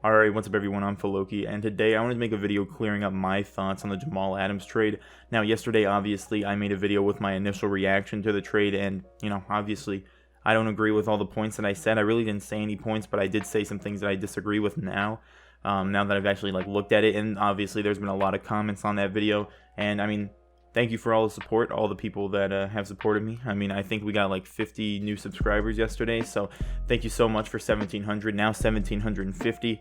Alright, what's up everyone, I'm Faloki, and today I wanted to make a video clearing up my thoughts on the Jamal Adams trade. Now, yesterday, obviously, I made a video with my initial reaction to the trade, and, obviously, I don't agree with all the points that I said. I really didn't say any points, but I did say some things that I disagree with now. Now that I've actually, looked at it, and obviously there's been a lot of comments on that video, and, thank you for all the support, all the people that have supported me. I think we got 50 new subscribers yesterday, so thank you so much for 1,700, now 1,750.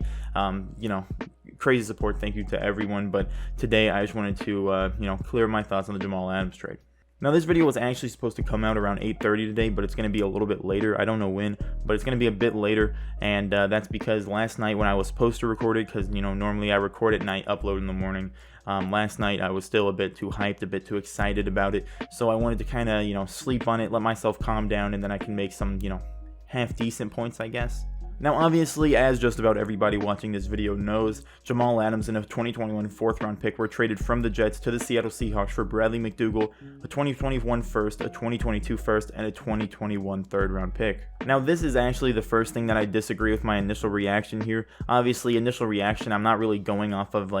Crazy support, thank you to everyone. But today I just wanted to, clear my thoughts on the Jamal Adams trade. Now, this video was actually supposed to come out around 8:30 today, but it's going to be a little bit later. I don't know when, but it's going to be a bit later, and that's because last night when I was supposed to record it, because, normally I record at night, upload in the morning, last night I was still a bit too hyped, a bit too excited about it, so I wanted to kind of, sleep on it, let myself calm down, and then I can make some, half-decent points, I guess. Now, obviously, as just about everybody watching this video knows, Jamal Adams and a 2021 4th-round pick were traded from the Jets to the Seattle Seahawks for Bradley McDougald, a 2021 first, a 2022 first, and a 2021 3rd-round pick. Now, this is actually the first thing that I disagree with my initial reaction here. Obviously, initial reaction, I'm not really going off of,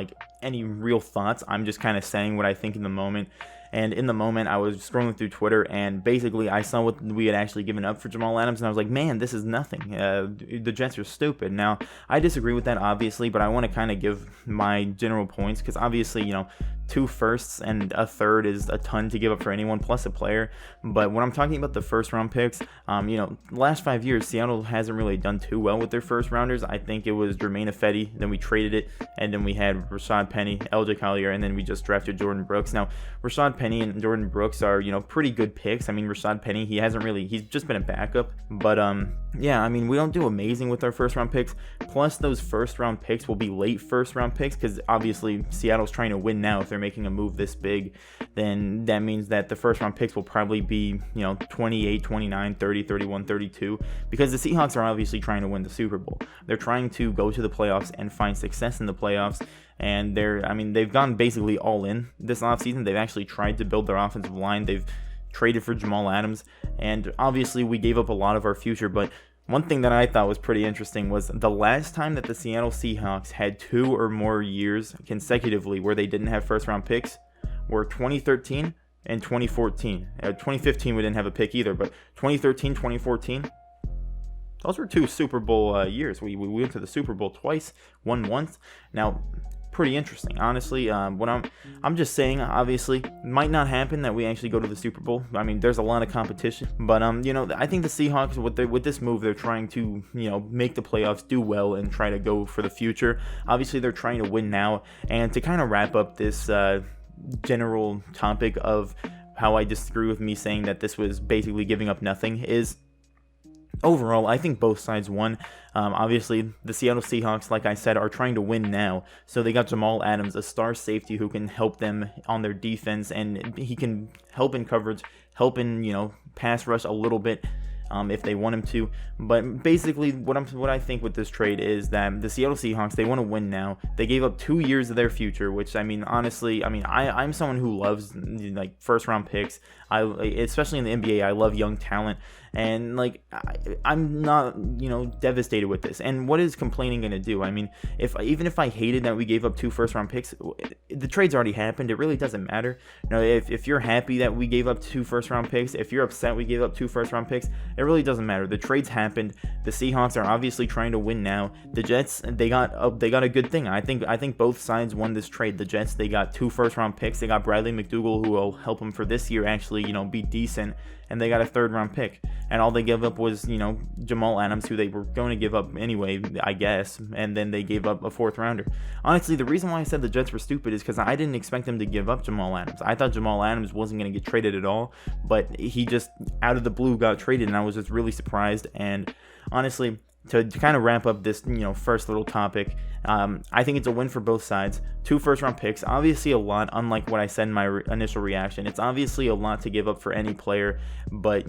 any real thoughts. I'm just kind of saying what I think in the moment. And in the moment, I was scrolling through Twitter, and basically, I saw what we had actually given up for Jamal Adams, and I was like, man, this is nothing. The Jets are stupid. Now, I disagree with that, obviously, but I want to kind of give my general points, because obviously, 2 firsts and a 3rd is a ton to give up for anyone, plus a player. But when I'm talking about the first-round picks, the last 5 years, Seattle hasn't really done too well with their first-rounders. I think it was Jermaine Ifedi, then we traded it, and then we had Rashad Penny, LJ Collier, and then we just drafted Jordan Brooks. Now, Rashad Penny and Jordan Brooks are, pretty good picks. Rashad Penny, he's just been a backup. But, yeah, we don't do amazing with our first-round picks. Plus, those first-round picks will be late first-round picks, because obviously Seattle's trying to win now. If they're making a move this big, then that means that the first-round picks will probably be, 28, 29, 30, 31, 32, because the Seahawks are obviously trying to win the Super Bowl. They're trying to go to the playoffs and find success in the playoffs. And they've gone basically all in this offseason. They've actually tried to build their offensive line. They've traded for Jamal Adams, and obviously we gave up a lot of our future. But one thing that I thought was pretty interesting was the last time that the Seattle Seahawks had 2 or more years consecutively where they didn't have first-round picks were 2013 and 2014. 2015 we didn't have a pick either, but 2013, 2014, those were 2 Super Bowl years. We went to the Super Bowl twice, won once. Now, pretty interesting, honestly. What I'm just saying, obviously, might not happen that we actually go to the Super Bowl. There's a lot of competition, but I think the Seahawks with this move, they're trying to make the playoffs, do well, and try to go for the future. Obviously, they're trying to win now. And to kind of wrap up this general topic of how I disagree with me saying that this was basically giving up nothing is, overall, I think both sides won. Obviously, the Seattle Seahawks, like I said, are trying to win now. So they got Jamal Adams, a star safety who can help them on their defense, and he can help in coverage, help in, pass rush a little bit. If they want him to. But basically, what I think with this trade is that the Seattle Seahawks, they want to win now. They gave up 2 years of their future, which, honestly, I'm someone who loves, first round picks. Especially in the NBA, I love young talent. And, I'm not, devastated with this. And what is complaining going to do? Even if I hated that we gave up 2 first-round picks, the trade's already happened. It really doesn't matter. If you're happy that we gave up 2 first-round picks, if you're upset we gave up 2 first-round picks, it really doesn't matter. The trade's happened. The Seahawks are obviously trying to win now. The Jets, they got a good thing. I think both sides won this trade. The Jets, they got 2 first-round picks. They got Bradley McDougald, who will help them for this year actually, be decent. And they got a 3rd-round pick. And all they gave up was, Jamal Adams, who they were going to give up anyway, I guess. And then they gave up a 4th-rounder. Honestly, the reason why I said the Jets were stupid is because I didn't expect them to give up Jamal Adams. I thought Jamal Adams wasn't going to get traded at all. But he just, out of the blue, got traded. And I was just really surprised. And honestly, to kind of wrap up this, first little topic, I think it's a win for both sides. 2 first-round picks, obviously a lot, unlike what I said in my initial reaction. It's obviously a lot to give up for any player, but,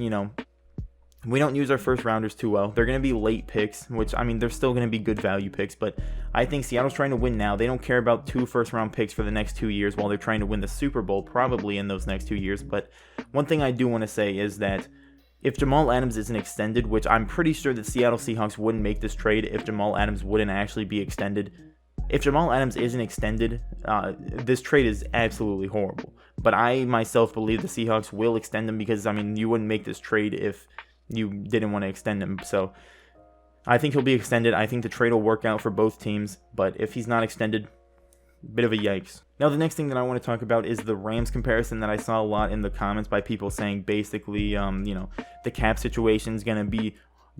we don't use our first-rounders too well. They're going to be late picks, which, they're still going to be good value picks, but I think Seattle's trying to win now. They don't care about 2 first-round picks for the next 2 years while they're trying to win the Super Bowl, probably in those next 2 years. But one thing I do want to say is that if Jamal Adams isn't extended, which I'm pretty sure the Seattle Seahawks wouldn't make this trade if Jamal Adams wouldn't actually be extended. If Jamal Adams isn't extended, this trade is absolutely horrible. But I myself believe the Seahawks will extend him because, I mean, you wouldn't make this trade if you didn't want to extend him. So I think he'll be extended. I think the trade will work out for both teams. But if he's not extended, bit of a yikes. Now, the next thing that I want to talk about is the Rams comparison that I saw a lot in the comments by people saying basically, the cap situation is going to be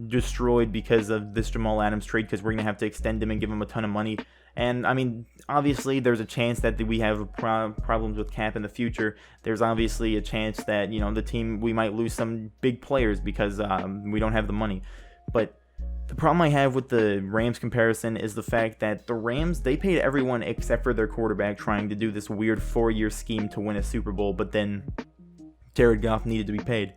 destroyed because of this Jamal Adams trade because we're going to have to extend him and give him a ton of money. And, I mean, obviously there's a chance that we have problems with cap in the future. There's obviously a chance that, the team, we might lose some big players because we don't have the money. But the problem I have with the Rams comparison is the fact that the Rams, they paid everyone except for their quarterback trying to do this weird 4-year scheme to win a Super Bowl, but then Jared Goff needed to be paid.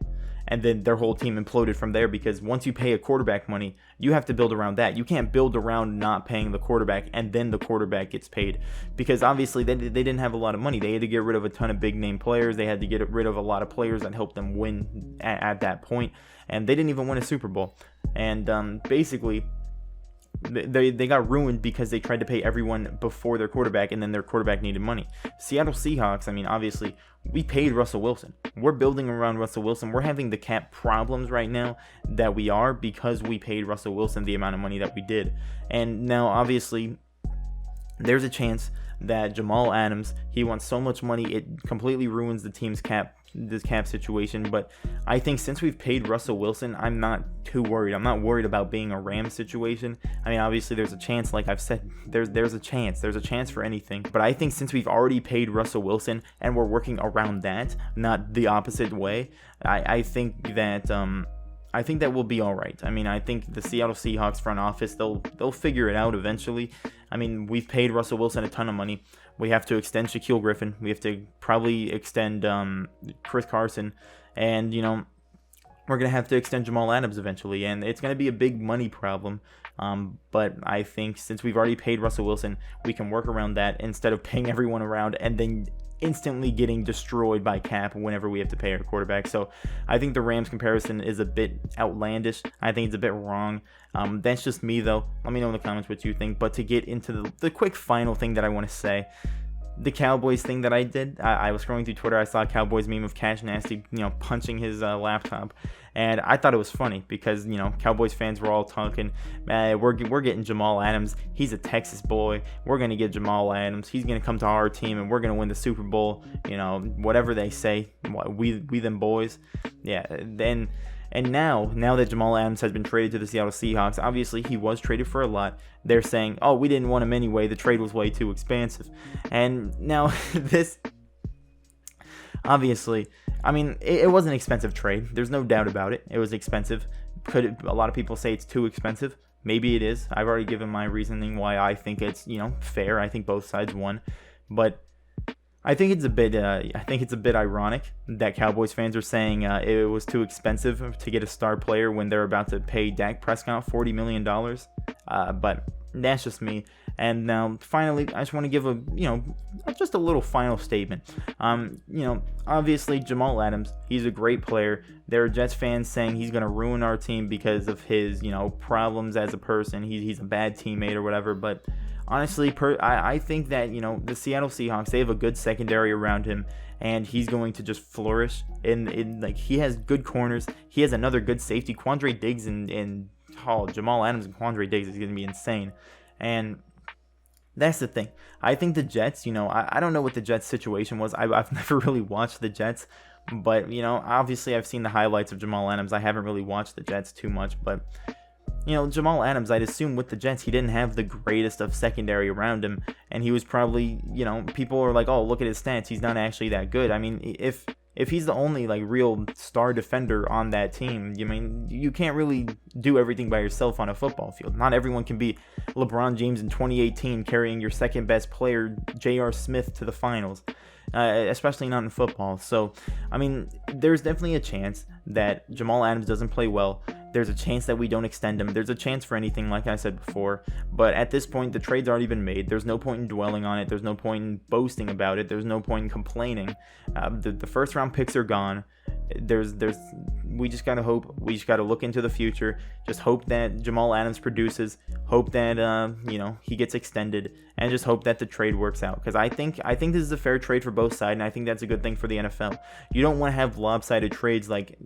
And then their whole team imploded from there because once you pay a quarterback money, you have to build around that. You can't build around not paying the quarterback and then the quarterback gets paid because obviously they didn't have a lot of money. They had to get rid of a ton of big name players. They had to get rid of a lot of players that helped them win at that point. And they didn't even win a Super Bowl. And basically, they got ruined because they tried to pay everyone before their quarterback, and then their quarterback needed money. Seattle Seahawks, I mean, obviously, we paid Russell Wilson. We're building around Russell Wilson. We're having the cap problems right now that we are because we paid Russell Wilson the amount of money that we did. And now, obviously, there's a chance that Jamal Adams, he wants so much money, it completely ruins the team's cap situation. But I think since we've paid Russell Wilson, I'm not too worried. I'm not worried about being a Rams situation. I mean, obviously there's a chance, like I've said, there's a chance for anything. But I think since we've already paid Russell Wilson and we're working around that, not the opposite way, I think that we'll be all right. I mean, I think the Seattle Seahawks front office, they'll figure it out eventually. I mean, we've paid Russell Wilson a ton of money. We have to extend Shaquille Griffin. We have to probably extend Chris Carson. And, we're going to have to extend Jamal Adams eventually. And it's going to be a big money problem. But I think since we've already paid Russell Wilson, we can work around that instead of paying everyone around and then instantly getting destroyed by cap whenever we have to pay our quarterback. So I think the Rams comparison is a bit outlandish. I think it's a bit wrong. That's just me though. Let me know in the comments what you think. But to get into the quick final thing that I want to say, the Cowboys thing that I did, I was scrolling through Twitter. I saw a Cowboys meme of Cash Nasty, punching his laptop, and I thought it was funny because Cowboys fans were all talking, we're getting Jamal Adams. He's a Texas boy. We're gonna get Jamal Adams. He's gonna come to our team, and we're gonna win the Super Bowl. Whatever they say, we them boys. Yeah. And now that Jamal Adams has been traded to the Seattle Seahawks, obviously he was traded for a lot. They're saying, oh, we didn't want him anyway. The trade was way too expensive. And now this, obviously, I mean, it was an expensive trade. There's no doubt about it. It was expensive. A lot of people say it's too expensive. Maybe it is. I've already given my reasoning why I think it's, fair. I think both sides won. But I think it's a bit ironic that Cowboys fans are saying it was too expensive to get a star player when they're about to pay Dak Prescott $40 million. But that's just me. And now, finally, I just want to give just a little final statement. Obviously Jamal Adams, he's a great player. There are Jets fans saying he's going to ruin our team because of his, problems as a person. He's a bad teammate or whatever. But honestly, I think that, the Seattle Seahawks, they have a good secondary around him, and he's going to just flourish. He has good corners. He has another good safety. Quandre Diggs and Jamal Adams and Quandre Diggs is going to be insane. And that's the thing. I think the Jets, I don't know what the Jets situation was. I've never really watched the Jets. But, obviously I've seen the highlights of Jamal Adams. I haven't really watched the Jets too much, but Jamal Adams, I'd assume with the Jets, he didn't have the greatest of secondary around him, and he was probably, people are like, oh, look at his stats, he's not actually that good. I mean, if he's the only real star defender on that team, you can't really do everything by yourself on a football field. Not everyone can be LeBron James in 2018 carrying your second best player, J.R. Smith, to the finals. Especially not in football. So, I mean, there's definitely a chance that Jamal Adams doesn't play well. There's a chance that we don't extend him. There's a chance for anything, like I said before. But at this point, the trade's already been made. There's no point in dwelling on it. There's no point in boasting about it. There's no point in complaining. The first round picks are gone. we just gotta hope. We just gotta look into the future. Just hope that Jamal Adams produces. Hope that he gets extended, and just hope that the trade works out. Because I think this is a fair trade for both sides, and I think that's a good thing for the NFL. You don't want to have lopsided trades like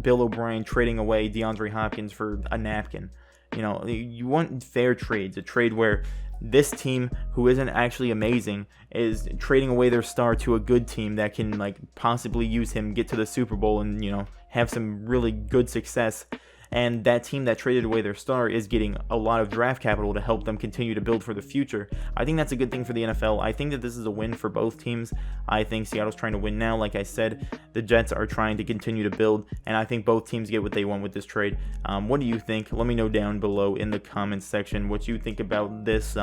Bill O'Brien trading away DeAndre Hopkins for a napkin. You want fair trades. A trade where this team, who isn't actually amazing, is trading away their star to a good team that can possibly use him, get to the Super Bowl, and have some really good success. And that team that traded away their star is getting a lot of draft capital to help them continue to build for the future. I think that's a good thing for the NFL. I think that this is a win for both teams. I think Seattle's trying to win now. Like I said, the Jets are trying to continue to build, and I think both teams get what they want with this trade. What do you think? Let me know down below in the comments section what you think about this.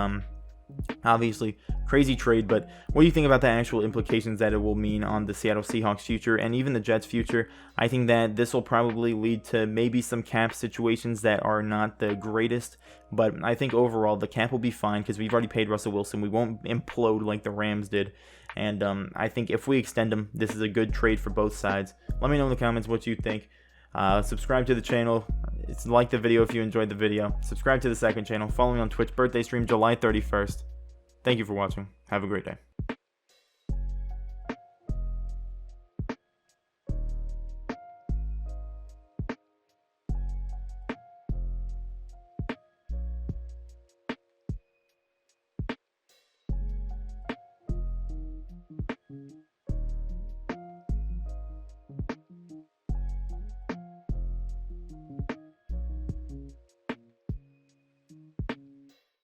Obviously, crazy trade, but what do you think about the actual implications that it will mean on the Seattle Seahawks future and even the Jets future? I think that this will probably lead to maybe some cap situations that are not the greatest, but I think overall the cap will be fine because we've already paid Russell Wilson. We won't implode like the Rams did, and I think if we extend him, this is a good trade for both sides. Let me know in the comments what you think. Subscribe to the channel. Like the video if you enjoyed the video. Subscribe to the second channel. Follow me on Twitch. Birthday stream July 31st. Thank you for watching. Have a great day.